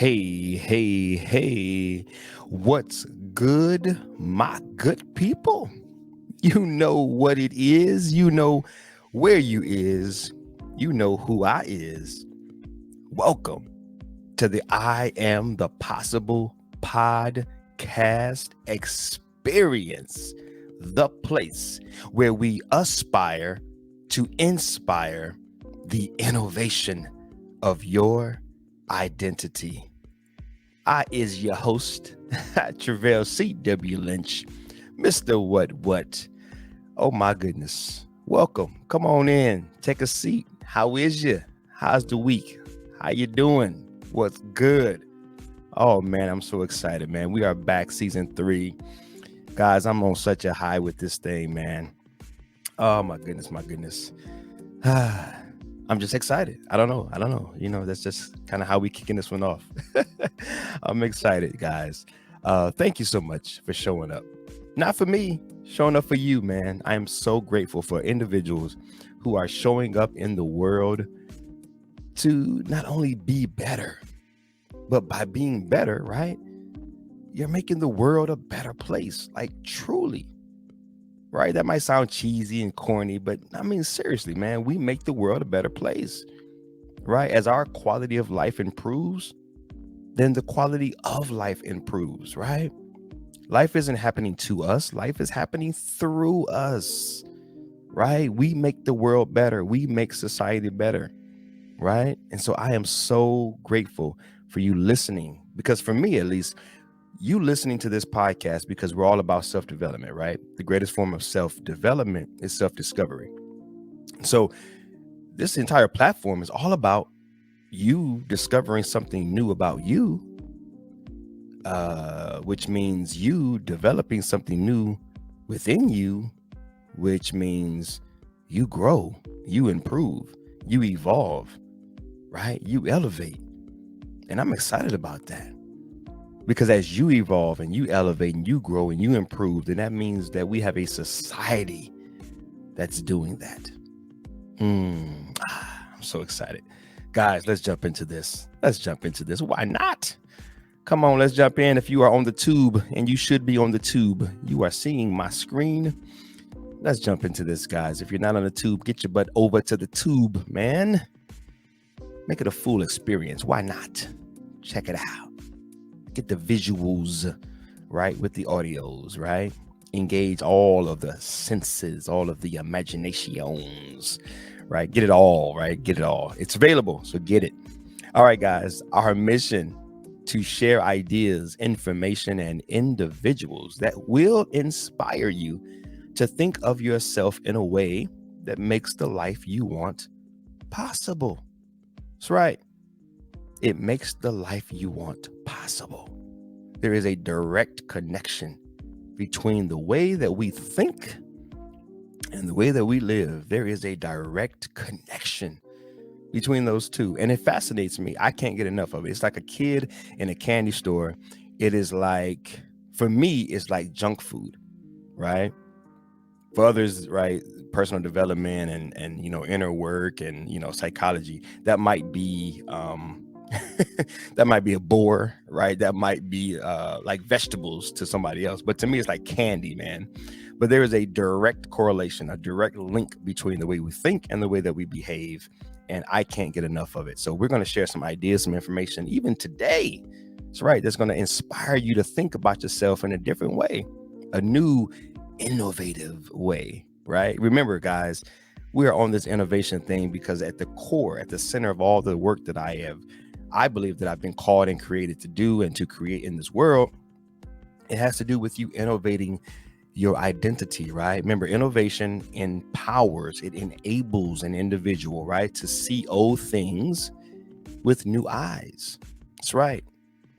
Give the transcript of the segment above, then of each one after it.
Hey, what's good, my good people? You know what it is, you know where you is, you know who I is. Welcome to the I Am the Possible podcast experience, the place where we aspire to inspire the innovation of your identity. I is your host, Travell C.W. Lynch, Mr. What? Oh my goodness. Welcome. Come on in. Take a seat. How is you? How's the week? How you doing? What's good? Oh man, I'm so excited, man. We are back season 3. Guys, I'm on such a high with this thing, man. Oh my goodness. I'm just excited. I don't know. You know, that's just kind of how we kicking this one off. I'm excited, guys. Thank you so much for showing up. Not for me, showing up for you, man. I am so grateful for individuals who are showing up in the world to not only be better, but by being better, right? You're making the world a better place, like truly. Right? That might sound cheesy and corny, but I mean, seriously, man, we make the world a better place, right? As our quality of life improves, then the quality of life improves, right? Life isn't happening to us, life is happening through us, right? We make the world better, we make society better, right? And so I am so grateful for you listening, because for me, at least, you listening to this podcast because we're all about self-development, right? The greatest form of self-development is self-discovery. So this entire platform is all about you discovering something new about you, which means you developing something new within you, which means you grow, you improve, you evolve, right? You elevate. And I'm excited about that. Because as you evolve and you elevate and you grow and you improve, then that means that we have a society that's doing that. I'm so excited. Guys, let's jump into this. Why not? Come on, let's jump in. If you are on the tube, and you should be on the tube, you are seeing my screen. Let's jump into this, guys. If you're not on the tube, get your butt over to the tube, man. Make it a full experience. Why not? Check it out. Get the visuals, right, with the audios, right? Engage all of the senses, all of the imaginations, right? Get it all, right? Get it all. It's available, so get it. All right, guys, our mission to share ideas, information, and individuals that will inspire you to think of yourself in a way that makes the life you want possible. That's right. It makes the life you want possible. There is a direct connection between the way that we think and the way that we live. There is a direct connection between those two. And it fascinates me. I can't get enough of it. It's like a kid in a candy store. It is like, for me, it's like junk food, right? For others, right, personal development and you know, inner work and, you know, psychology, that might be that might be a bore, right? That might be like vegetables to somebody else. But to me, it's like candy, man. But there is a direct correlation, a direct link between the way we think and the way that we behave. And I can't get enough of it. So we're going to share some ideas, some information, even today. That's right. That's going to inspire you to think about yourself in a different way, a new, innovative way, right? Remember, guys, we are on this innovation thing because at the core, at the center of all the work that I believe that I've been called and created to do and to create in this world, it has to do with you innovating your identity, right? Remember, innovation empowers, it enables an individual, right, to see old things with new eyes. That's right.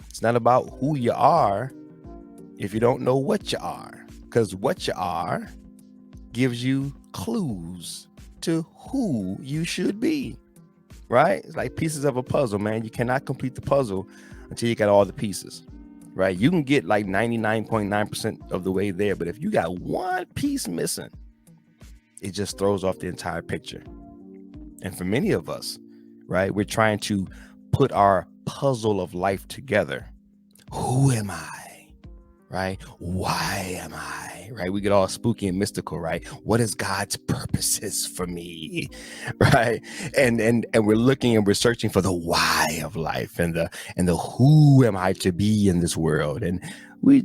It's not about who you are if you don't know what you are, because what you are gives you clues to who you should be. Right? It's like pieces of a puzzle, man. You cannot complete the puzzle until you got all the pieces, right? You can get like 99.9% of the way there, but if you got one piece missing, it just throws off the entire picture. And for many of us, right, we're trying to put our puzzle of life together. Who am I? Right? Why am I? Right? We get all spooky and mystical, right? What is God's purposes for me? Right? And we're looking and we're searching for the why of life and the who am I to be in this world. And we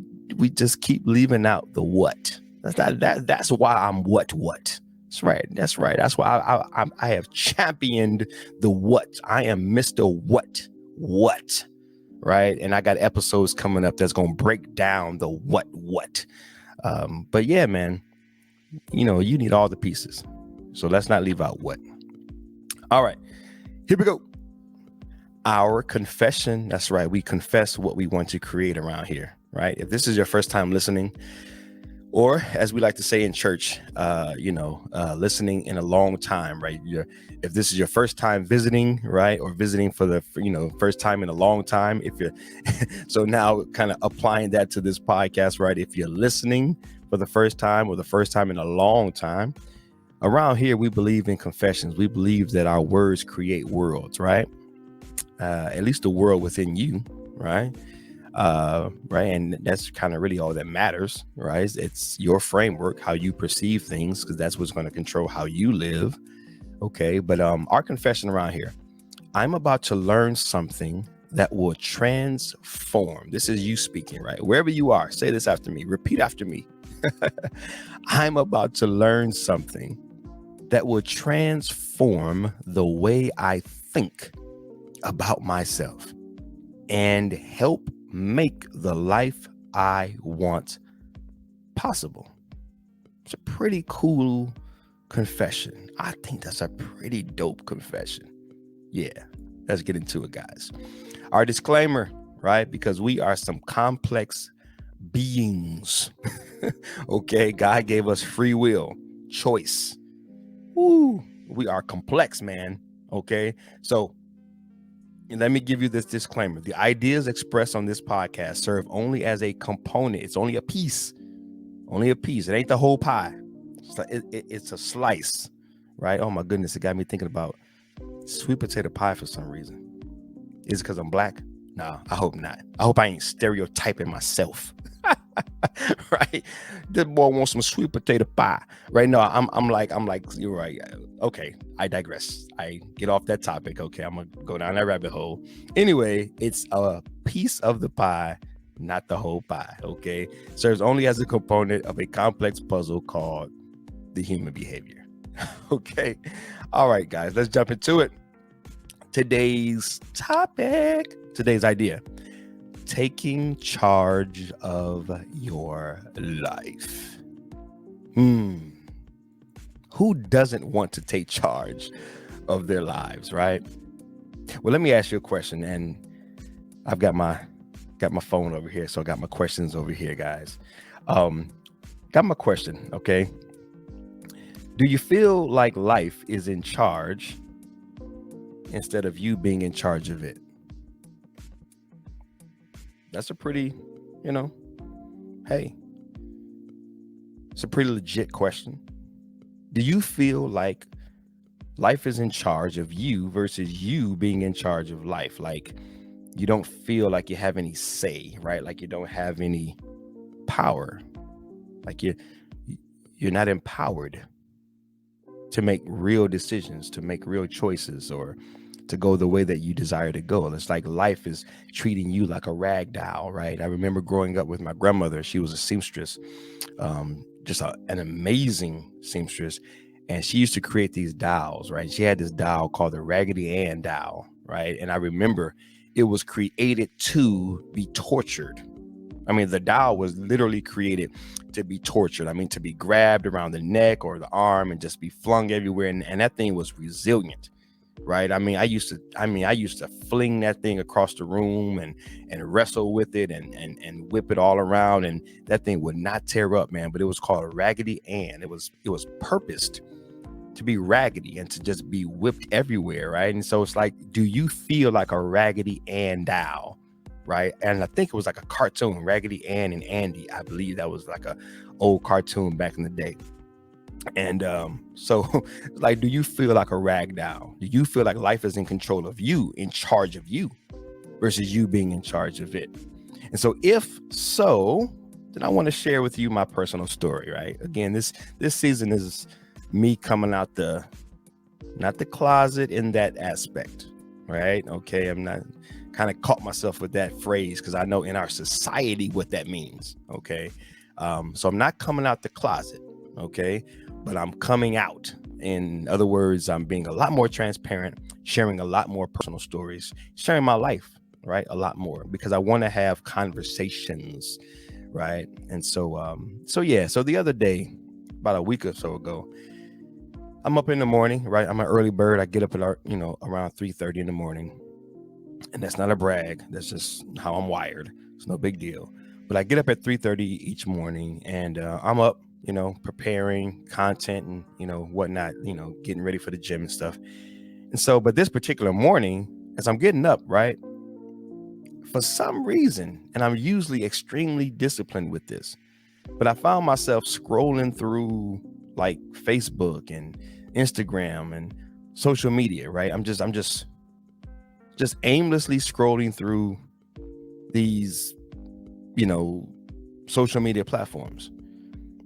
just keep leaving out the what. That's why I'm what. That's right. That's right. That's why I have championed the what. I am Mr. What. Right. And I got episodes coming up that's going to break down the what. But yeah, man, you need all the pieces. So let's not leave out what. All right, here we go. Our confession. That's right. We confess what we want to create around here. Right. If this is your first time listening, or as we like to say in church, listening in a long time, right? If this is your first time visiting, right, or visiting for the first time in a long time, if you're so now kind of applying that to this podcast, right? If you're listening for the first time or the first time in a long time, around here we believe in confessions. We believe that our words create worlds, right? At least the world within you, right? Right. And that's kind of really all that matters, right? It's your framework, how you perceive things, because that's what's going to control how you live. Okay. But our confession around here, I'm about to learn something that will transform. This is you speaking, right? Wherever you are, say this after me. Repeat after me. I'm about to learn something that will transform the way I think about myself and help make the life I want possible. It's a pretty cool confession. I think that's a pretty dope confession. Yeah, let's get into it, guys. Our disclaimer, right? Because we are some complex beings. Okay, God gave us free will, choice. Woo, we are complex, man. Okay, so let me give you this disclaimer. The ideas expressed on this podcast serve only as a component. It's only a piece. It ain't the whole pie. It's a slice, right? Oh my goodness, it got me thinking about sweet potato pie for some reason. Is it because I'm black? No, I hope not. I hope I ain't stereotyping myself. Right? This boy wants some sweet potato pie. Right? No, I'm like, you're right. Okay, I digress. I get off that topic. Okay, I'm gonna go down that rabbit hole. Anyway, it's a piece of the pie, not the whole pie. Okay, serves only as a component of a complex puzzle called the human behavior. Okay, all right, guys, let's jump into it. Today's topic, today's idea: taking charge of your life. Who doesn't want to take charge of their lives, right? Well, let me ask you a question, and I've got my phone over here, so I got my questions over here, guys. Got my question, okay? Do you feel like life is in charge instead of you being in charge of it? That's a pretty, hey, it's a pretty legit question. Do you feel like life is in charge of you versus you being in charge of life? Like you don't feel like you have any say, right? Like you don't have any power. Like you're not empowered to make real decisions, to make real choices, or to go the way that you desire to go. It's like life is treating you like a rag doll, right? I remember growing up with my grandmother. She was a seamstress, just an amazing seamstress. And she used to create these dolls, right? She had this doll called the Raggedy Ann doll, right? And I remember it was created to be tortured. I mean, the doll was literally created to be tortured. I mean, to be grabbed around the neck or the arm and just be flung everywhere. And that thing was resilient, right? I used to fling that thing across the room and wrestle with it and whip it all around. And that thing would not tear up, man. But it was called a Raggedy Ann. It was purposed to be raggedy and to just be whipped everywhere, right? And so it's like, do you feel like a Raggedy Ann doll? Right. And I think it was like a cartoon, Raggedy Ann and Andy. I believe that was like a old cartoon back in the day. And so like, do you feel like a rag doll? Do you feel like life is in control of you, in charge of you? versus you being in charge of it. And so if so, then I want to share with you my personal story, right? Again, this season is me coming out not the closet in that aspect, right? Okay, I'm not kind of caught myself with that phrase because I know in our society what that means, okay? So I'm not coming out the closet, okay? But I'm coming out. In other words, I'm being a lot more transparent, sharing a lot more personal stories, sharing my life, right? A lot more because I want to have conversations, right? And so so the other day, about a week or so ago, I'm up in the morning, right? I'm an early bird. I get up at around 3:30 in the morning, and that's not a brag. That's just how I'm wired. It's no big deal. But I get up at 3:30 each morning, and I'm up, preparing content and whatnot, getting ready for the gym and stuff. And so, but this particular morning, as I'm getting up, right, for some reason, and I'm usually extremely disciplined with this, but I found myself scrolling through like Facebook and Instagram and social media, right? I'm just aimlessly scrolling through these, social media platforms.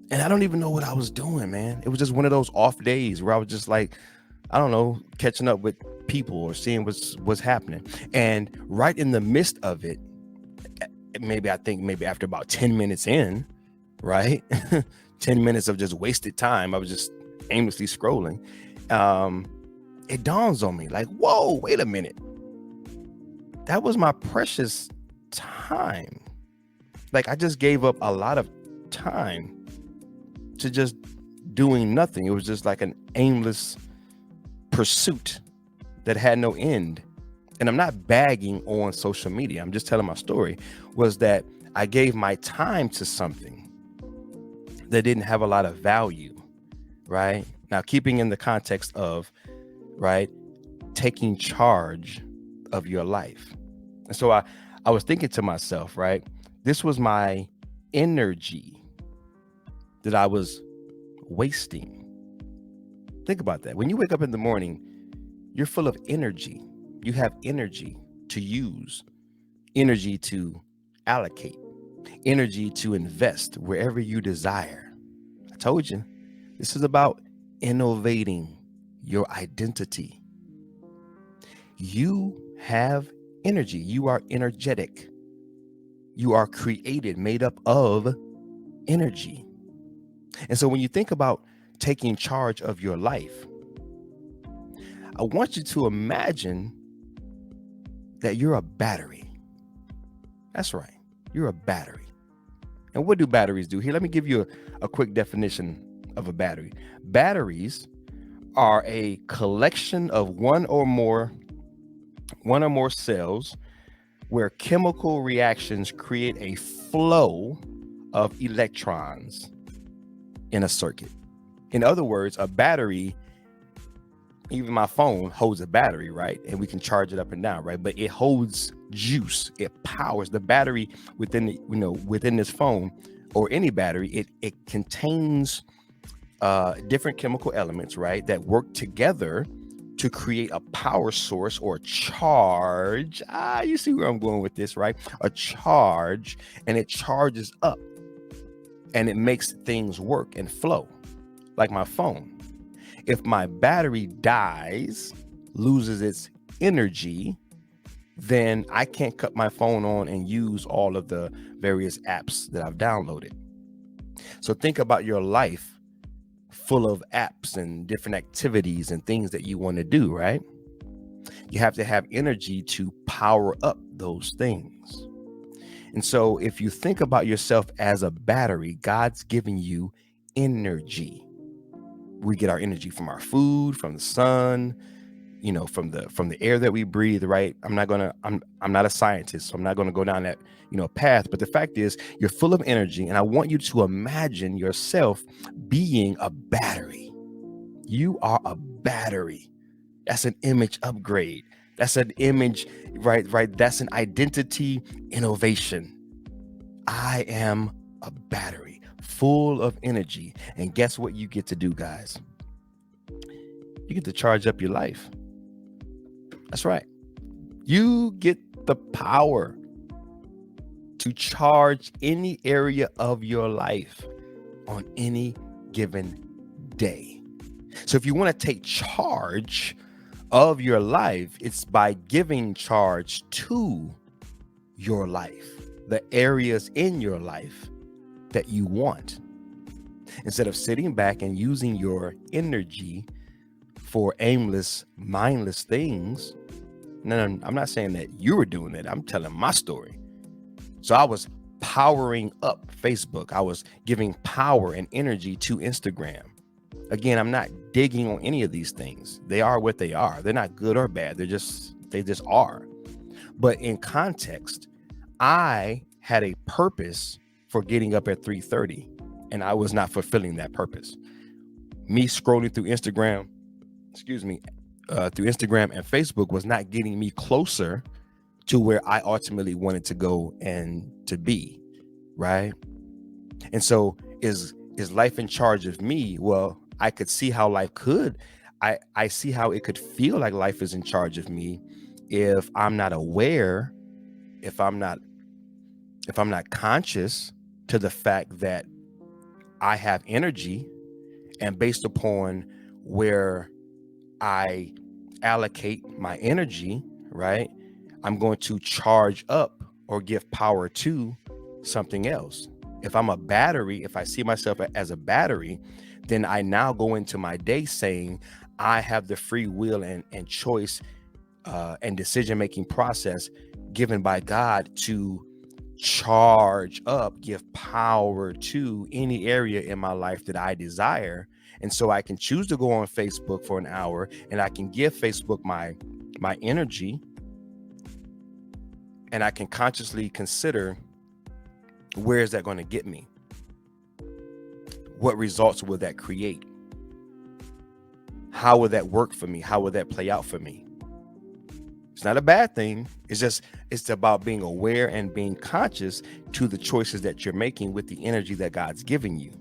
And I don't even know what I was doing, man. It was just one of those off days where I was just like, I don't know, catching up with people or seeing what's happening. And right in the midst of it, maybe after about 10 minutes in, right? 10 minutes of just wasted time. I was just aimlessly scrolling. It dawns on me like, whoa, wait a minute. That was my precious time. Like I just gave up a lot of time to just doing nothing. It was just like an aimless pursuit that had no end. And I'm not bagging on social media. I'm just telling my story was that I gave my time to something that didn't have a lot of value, right? Now, keeping in the context of, right, taking charge of your life. And so I was thinking to myself, right, this was my energy that I was wasting. Think about that. When you wake up in the morning, you're full of energy. You have energy to use, energy to allocate, energy to invest wherever you desire. I told you, this is about innovating your identity. You have energy. You are energetic. You are created, made up of energy. And so when you think about taking charge of your life, I want you to imagine that you're a battery. That's right. You're a battery. And what do batteries do? Here, let me give you a quick definition of a battery. Batteries are a collection of one or more cells where chemical reactions create a flow of electrons in a circuit. In other words, a battery, even my phone holds a battery, right? And we can charge it up and down, right? But it holds juice. It powers the battery within within this phone or any battery. It contains different chemical elements, right, that work together to create a power source or charge. You see where I'm going with this, right? A charge, and it charges up and it makes things work and flow. Like my phone. If my battery dies, loses its energy, then I can't cut my phone on and use all of the various apps that I've downloaded. So think about your life full of apps and different activities and things that you want to do, right? You have to have energy to power up those things. And so if you think about yourself as a battery, God's giving you energy. We get our energy from our food, from the sun, from the air that we breathe, right? I'm not a scientist, so I'm not gonna go down that path. But the fact is, you're full of energy, and I want you to imagine yourself being a battery. You are a battery. That's an image upgrade. That's an image, right? That's an identity innovation. I am a battery full of energy. And guess what you get to do, guys? You get to charge up your life. That's right. You get the power to charge any area of your life on any given day. So if you want to take charge of your life, it's by giving charge to your life, the areas in your life that you want. Instead of sitting back and using your energy for aimless, mindless things. No, I'm not saying that you were doing it. I'm telling my story. So I was powering up Facebook. I was giving power and energy to Instagram. Again, I'm not digging on any of these things. They are what they are. They're not good or bad. They just are. But in context, I had a purpose for getting up at 3:30, and I was not fulfilling that purpose. Me scrolling through Instagram, through Instagram and Facebook was not getting me closer to where I ultimately wanted to go and to be, right? And so is life in charge of me? Well, I could see how life could. I see how it could feel like life is in charge of me if I'm not aware, if I'm not conscious to the fact that I have energy, and based upon where I allocate my energy, right, I'm going to charge up or give power to something else. If I'm a battery, if I see myself as a battery, then I now go into my day saying I have the free will and choice and decision-making process given by God to charge up, give power to any area in my life that I desire. And so I can choose to go on Facebook for an hour, and I can give Facebook my energy, and I can consciously consider, where is that going to get me? What results will that create? How will that work for me? How will that play out for me? It's not a bad thing. It's about being aware and being conscious to the choices that you're making with the energy that God's giving you.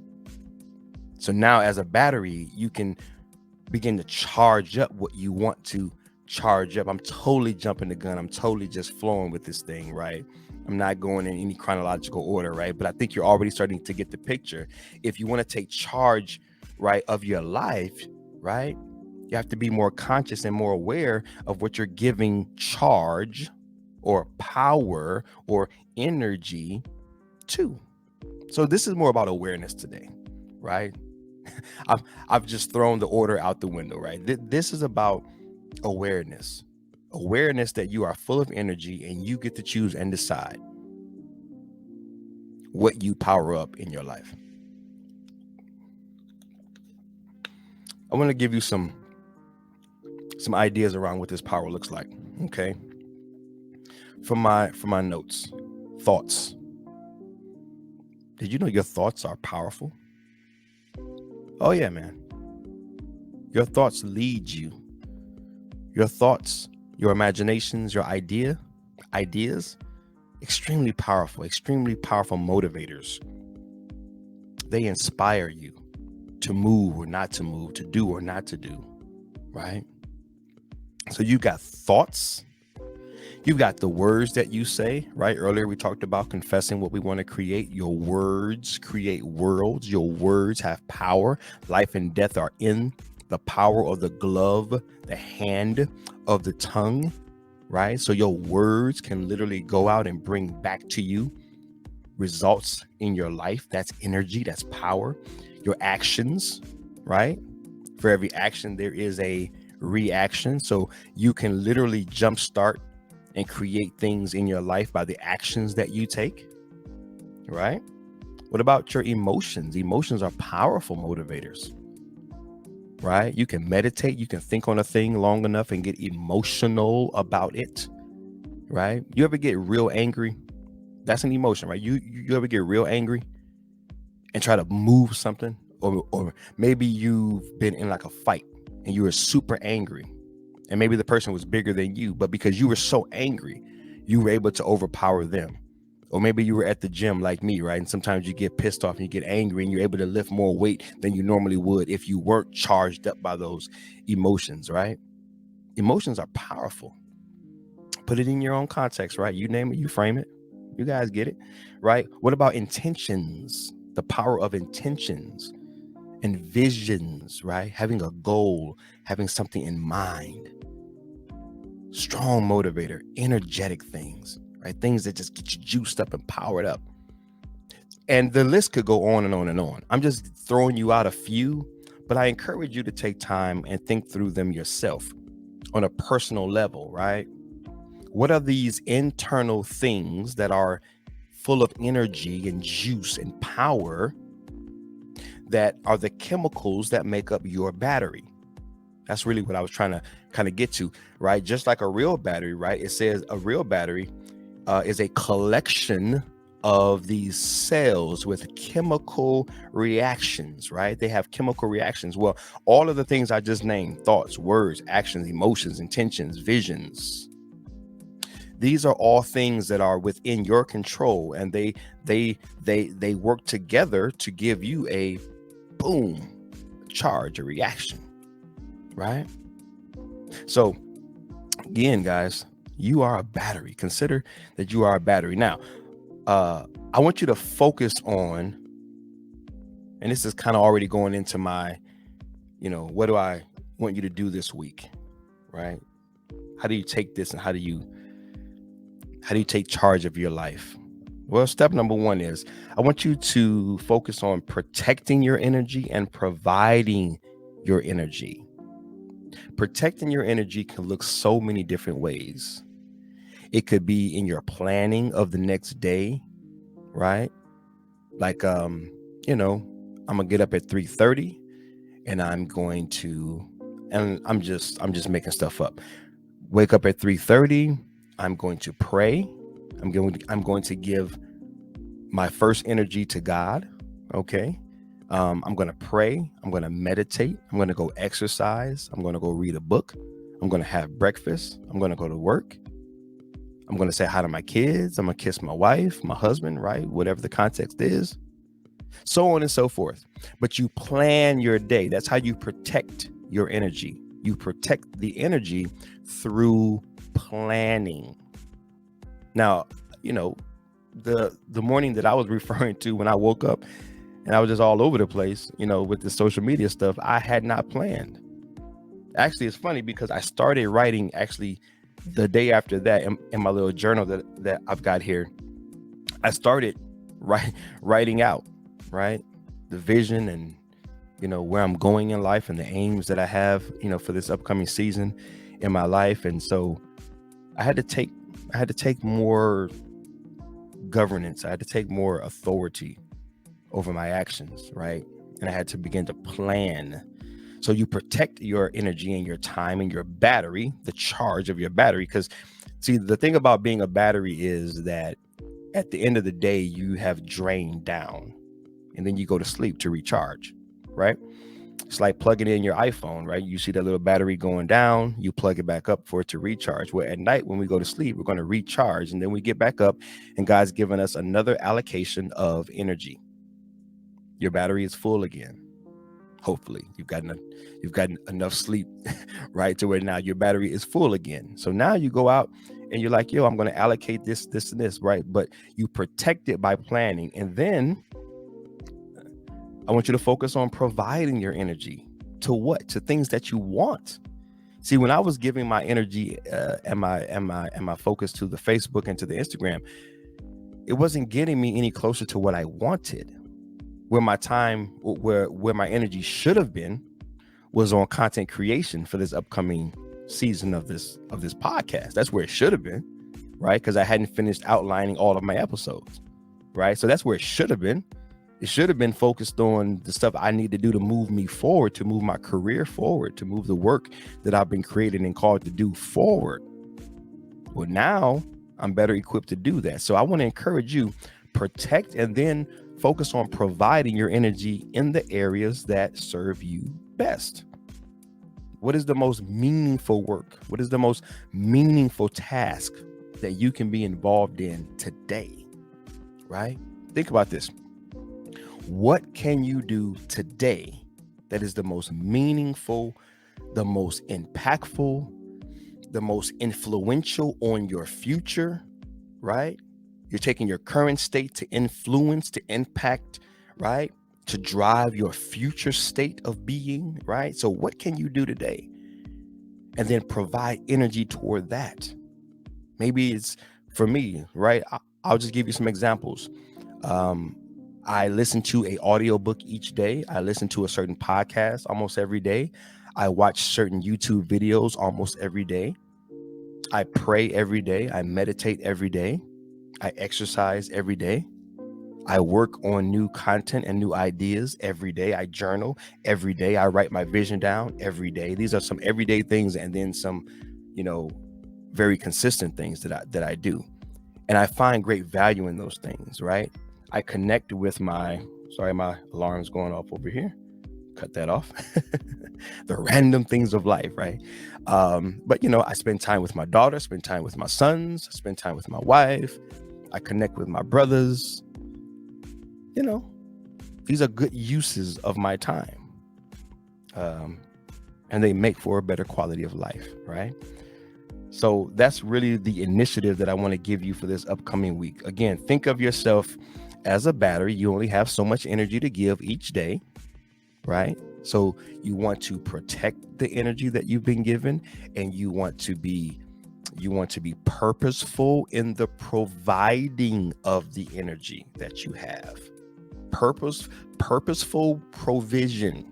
So now as a battery, you can begin to charge up what you want to charge up. I'm totally jumping the gun. I'm totally just flowing with this thing, right? I'm not going in any chronological order, right? But I think you're already starting to get the picture. If you want to take charge, right, of your life, right, you have to be more conscious and more aware of what you're giving charge or power or energy to. So this is more about awareness today, right? I've just thrown the order out the window, right? This is about awareness that you are full of energy, and you get to choose and decide what you power up in your life. I want to give you some ideas around what this power looks like. Okay. From my notes, thoughts. Did you know your thoughts are powerful? Oh yeah, man. Your thoughts lead you. Your thoughts, your imaginations, your ideas, extremely powerful motivators. They inspire you to move or not to move, to do or not to do, right? So you've got thoughts, you've got the words that you say, right? Earlier we talked about confessing what we want to create. Your words create worlds. Your words have power. Life and death are in the power of the glove, the hand of the tongue, right? So your words can literally go out and bring back to you results in your life. That's energy, that's power. Your actions, right? For every action, there is a reaction. So you can literally jumpstart and create things in your life by the actions that you take, right? What about your emotions? Emotions are powerful motivators, right? You can meditate, you can think on a thing long enough and get emotional about it, right? You ever get real angry? That's an emotion, right? You ever get real angry and try to move something? Or maybe you've been in like a fight and you were super angry, and maybe the person was bigger than you, but because you were so angry, you were able to overpower them. Or maybe you were at the gym like me, right? And sometimes you get pissed off and you get angry and you're able to lift more weight than you normally would if you weren't charged up by those emotions, right? Emotions are powerful Put it in your own context, right? You name it, you frame it. You guys get it, right? What about intentions? The power of intentions and visions, right? Having a goal, having something in mind. Strong motivator, energetic things, right? Things that just get you juiced up and powered up. And the list could go on and on and on. I'm just throwing you out a few, but I encourage you to take time and think through them yourself on a personal level, right? What are these internal things that are full of energy and juice and power that are the chemicals that make up your battery? That's really what I was trying to kind of get to, right? Just like a real battery, right? It says a real battery is a collection of these cells with chemical reactions, right? They have chemical reactions. Well, all of the things I just named, thoughts, words, actions, emotions, intentions, visions, these are all things that are within your control, and they work together to give you a boom, charge, a reaction, right? So again, guys, you are a battery. Consider that you are a battery. Now, I want you to focus on, and this is kind of already going into my, what do I want you to do this week, right? How do you take this and how do you take charge of your life? Well, step number one is I want you to focus on protecting your energy and providing your energy. Protecting your energy can look so many different ways. It could be in your planning of the next day, right? Like, I'm gonna get up at 3:30 and I'm just making stuff up. Wake up at 3:30. I'm going to pray. I'm going to give my first energy to God. Okay. I'm going to pray. I'm going to meditate. I'm going to go exercise. I'm going to go read a book. I'm going to have breakfast. I'm going to go to work. I'm going to say hi to my kids. I'm going to kiss my wife, my husband, right? Whatever the context is, so on and so forth. But you plan your day. That's how you protect your energy. You protect the energy through planning. Now, the morning that I was referring to when I woke up and I was just all over the place, with the social media stuff, I had not planned. Actually, it's funny because I started writing actually the day after that in my little journal that I've got here. I started writing out, right, the vision and, where I'm going in life and the aims that I have, for this upcoming season in my life. And so I had to take more governance. I had to take more authority over my actions, right? And I had to begin to plan. So you protect your energy and your time and your battery, the charge of your battery. Because see, the thing about being a battery is that at the end of the day, you have drained down and then you go to sleep to recharge, right? It's like plugging in your iPhone, right? You see that little battery going down, you plug it back up for it to recharge. Where at night, when we go to sleep, we're going to recharge and then we get back up and God's given us another allocation of energy. Your battery is full again. Hopefully you've gotten enough sleep, right? To where now your battery is full again. So now you go out and you're like, I'm going to allocate this, and this, right? But you protect it by planning. And then I want you to focus on providing your energy to what? To things that you want. See, when I was giving my energy and my focus to the Facebook and to the Instagram, it wasn't getting me any closer to what I wanted. Where my time, where my energy should have been, was on content creation for this upcoming season of this podcast. That's where it should have been, right? Because I hadn't finished outlining all of my episodes, right? So that's where it should have been. It should have been focused on the stuff I need to do to move me forward, to move my career forward, to move the work that I've been created and called to do forward. Well, now I'm better equipped to do that. So I want to encourage you, protect and then focus on providing your energy in the areas that serve you best. What is the most meaningful work? What is the most meaningful task that you can be involved in today, right? Think about this. What can you do today that is the most meaningful, the most impactful, the most influential on your future, right? You're taking your current state to influence, to impact, right? To drive your future state of being, right? So what can you do today? And then provide energy toward that. Maybe it's for me, right? I'll just give you some examples. I listen to an audiobook each day. I listen to a certain podcast almost every day. I watch certain YouTube videos almost every day. I pray every day. I meditate every day. I exercise every day. I work on new content and new ideas every day. I journal every day. I write my vision down every day. These are some everyday things, and then some, very consistent things that I do. And I find great value in those things, right? I connect with my alarm's going off over here. Cut that off. The random things of life, right? But I spend time with my daughter, spend time with my sons, spend time with my wife. I connect with my brothers. These are good uses of my time. And they make for a better quality of life, right? So that's really the initiative that I want to give you for this upcoming week. Again, think of yourself as a battery. You only have so much energy to give each day, right? So you want to protect the energy that you've been given, and you want to be purposeful in the providing of the energy that you have. Purposeful provision,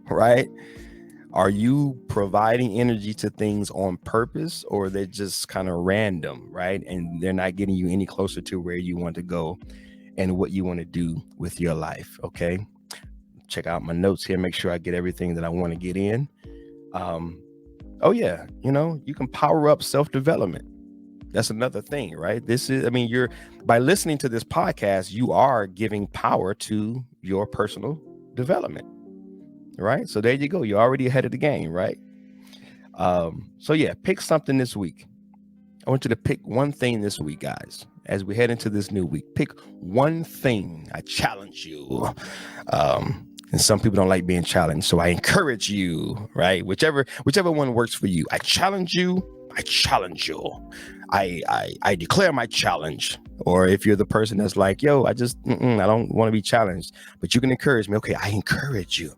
right? Are you providing energy to things on purpose, or they're just kind of random, right? And they're not getting you any closer to where you want to go and what you want to do with your life, okay? Check out my notes here, make sure I get everything that I want to get in. Oh yeah, you can power up self-development. That's another thing, right? You're by listening to this podcast, you are giving power to your personal development, right? So there you go. You're already ahead of the game, right? So yeah, pick something this week. I want you to pick one thing this week, guys. As we head into this new week, pick one thing. I challenge you. And some people don't like being challenged, so I encourage you, right? Whichever one works for you. I challenge you. I challenge you. I declare my challenge. Or if you're the person that's like, yo, I don't want to be challenged, but you can encourage me. Okay, I encourage you.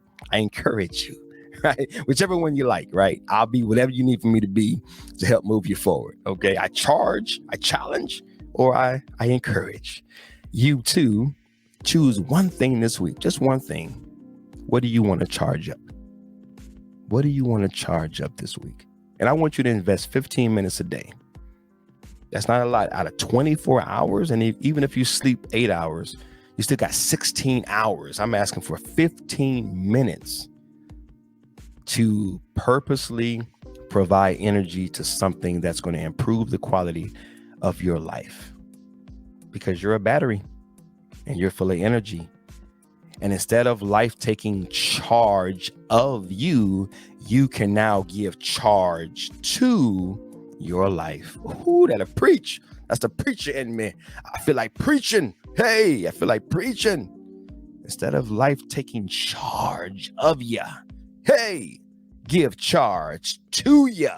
Right? Whichever one you like, right? I'll be whatever you need for me to be to help move you forward. Okay. I charge, I challenge, or I encourage. You too, choose one thing this week, just one thing. What do you want to charge up? What do you want to charge up this week? And I want you to invest 15 minutes a day. That's not a lot out of 24 hours. And even if you sleep 8 hours, you still got 16 hours. I'm asking for 15 minutes to purposely provide energy to something that's going to improve the quality of your life, because you're a battery and you're full of energy. And instead of life taking charge of you, you can now give charge to your life. Ooh, that'll preach. That's the preacher in me. I feel like preaching. Hey, I feel like preaching. Instead of life taking charge of you, hey, give charge to your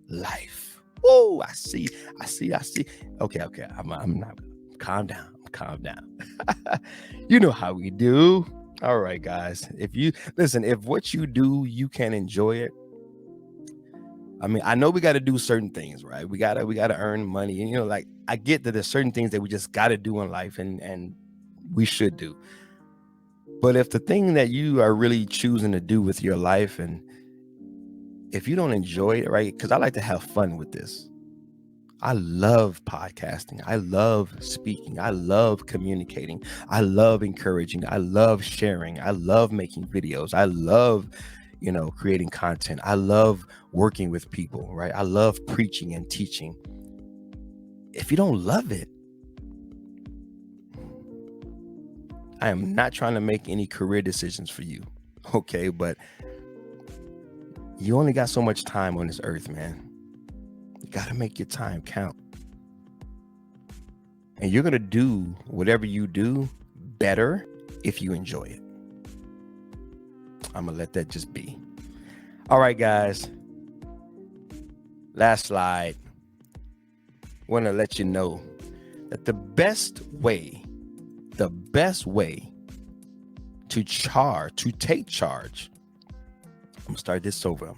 life. Oh, I see. Okay. I'm not. Calm down. You know how we do. All right, guys. If what you do, you can enjoy it. I know we got to do certain things, right? We gotta earn money, and I get that there's certain things that we just got to do in life, and we should do. But if the thing that you are really choosing to do with your life, and if you don't enjoy it, right? Because I like to have fun with this. I love podcasting. I love speaking. I love communicating. I love encouraging. I love sharing. I love making videos. I love, creating content. I love working with people, right? I love preaching and teaching. If you don't love it, I am not trying to make any career decisions for you, okay? But you only got so much time on this earth, man. You got to make your time count. And you're going to do whatever you do better if you enjoy it. I'm going to let that just be. All right, guys. Last slide. Want to let you know that the best way to take charge. I'm gonna start this over.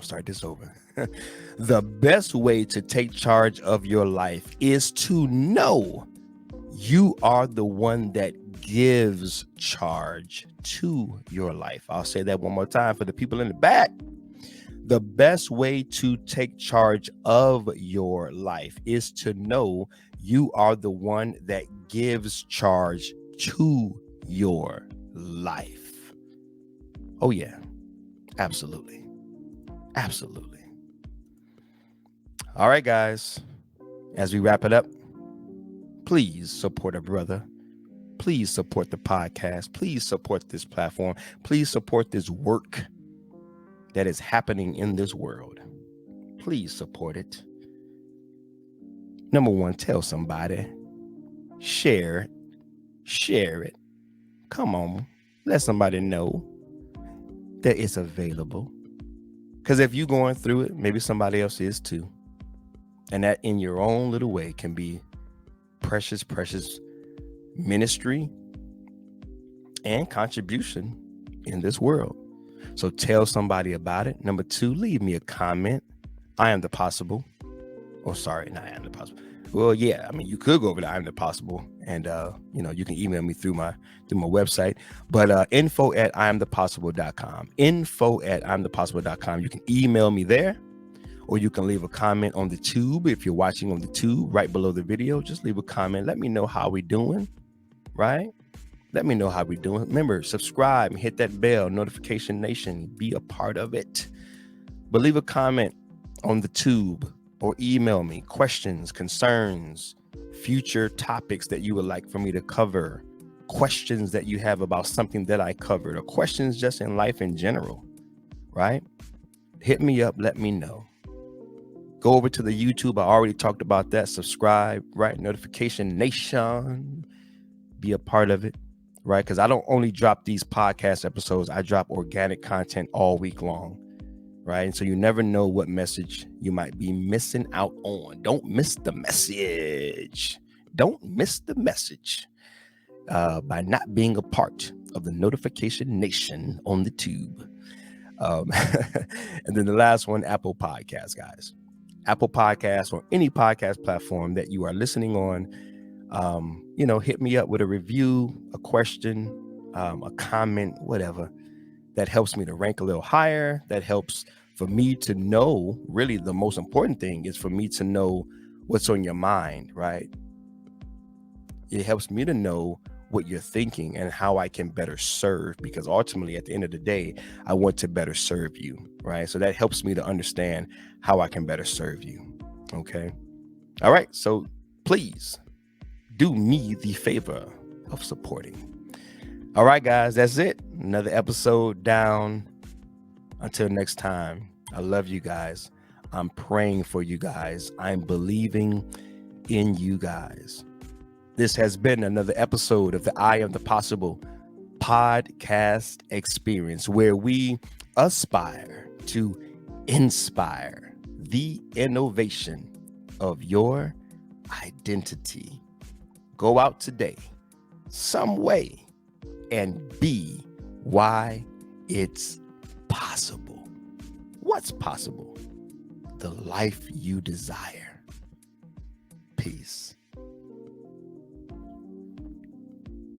The best way to take charge of your life is to know you are the one that gives charge to your life. I'll say that one more time for the people in the back. The best way to take charge of your life is to know you are the one that gives charge to your life. Oh yeah, absolutely. Absolutely. All right, guys, as we wrap it up, please support a brother. Please support the podcast. Please support this platform. Please support this work that is happening in this world. Please support it. Number one, tell somebody. Share it. Come on. Let somebody know that it's available. Because if you're going through it, maybe somebody else is too. And that in your own little way can be precious, precious ministry and contribution in this world. So tell somebody about it. Number two, leave me a comment. I Am the Possible. Oh, sorry, not I Am the Possible. Well, yeah, I mean, you could go over to I Am the Possible, and you can email me through my website. But info@iamthepossible.com. Info@iamthepossible.com. You can email me there, or you can leave a comment on the tube. If you're watching on the tube, right below the video, just leave a comment. Let me know how we're doing, right? Let me know how we're doing. Remember, subscribe and hit that bell, Notification Nation. Be a part of it. But leave a comment on the tube or email me questions, concerns, future topics that you would like for me to cover, questions that you have about something that I covered, or questions just in life in general, right? Hit me up. Let me know. Go over to the YouTube. I already talked about that. Subscribe, right? Notification Nation. Be a part of it. Right? Because I don't only drop these podcast episodes, I drop organic content all week long. Right? And so you never know what message you might be missing out on. Don't miss the message. Don't miss the message by not being a part of the Notification Nation on the tube. And then the last one, Apple Podcasts, guys. Apple Podcasts or any podcast platform that you are listening on. Hit me up with a review, a question, a comment, whatever. That helps me to rank a little higher. That helps for me to know, really the most important thing is for me to know what's on your mind, right? It helps me to know what you're thinking and how I can better serve, because ultimately at the end of the day, I want to better serve you, right? So that helps me to understand how I can better serve you. Okay. All right. So please do me the favor of supporting. All right, guys, that's it. Another episode down. Until next time, I love you guys. I'm praying for you guys. I'm believing in you guys. This has been another episode of the I Am the Possible podcast experience, where we aspire to inspire the innovation of your identity. Go out today, some way, and be why it's possible. What's possible? The life you desire. Peace.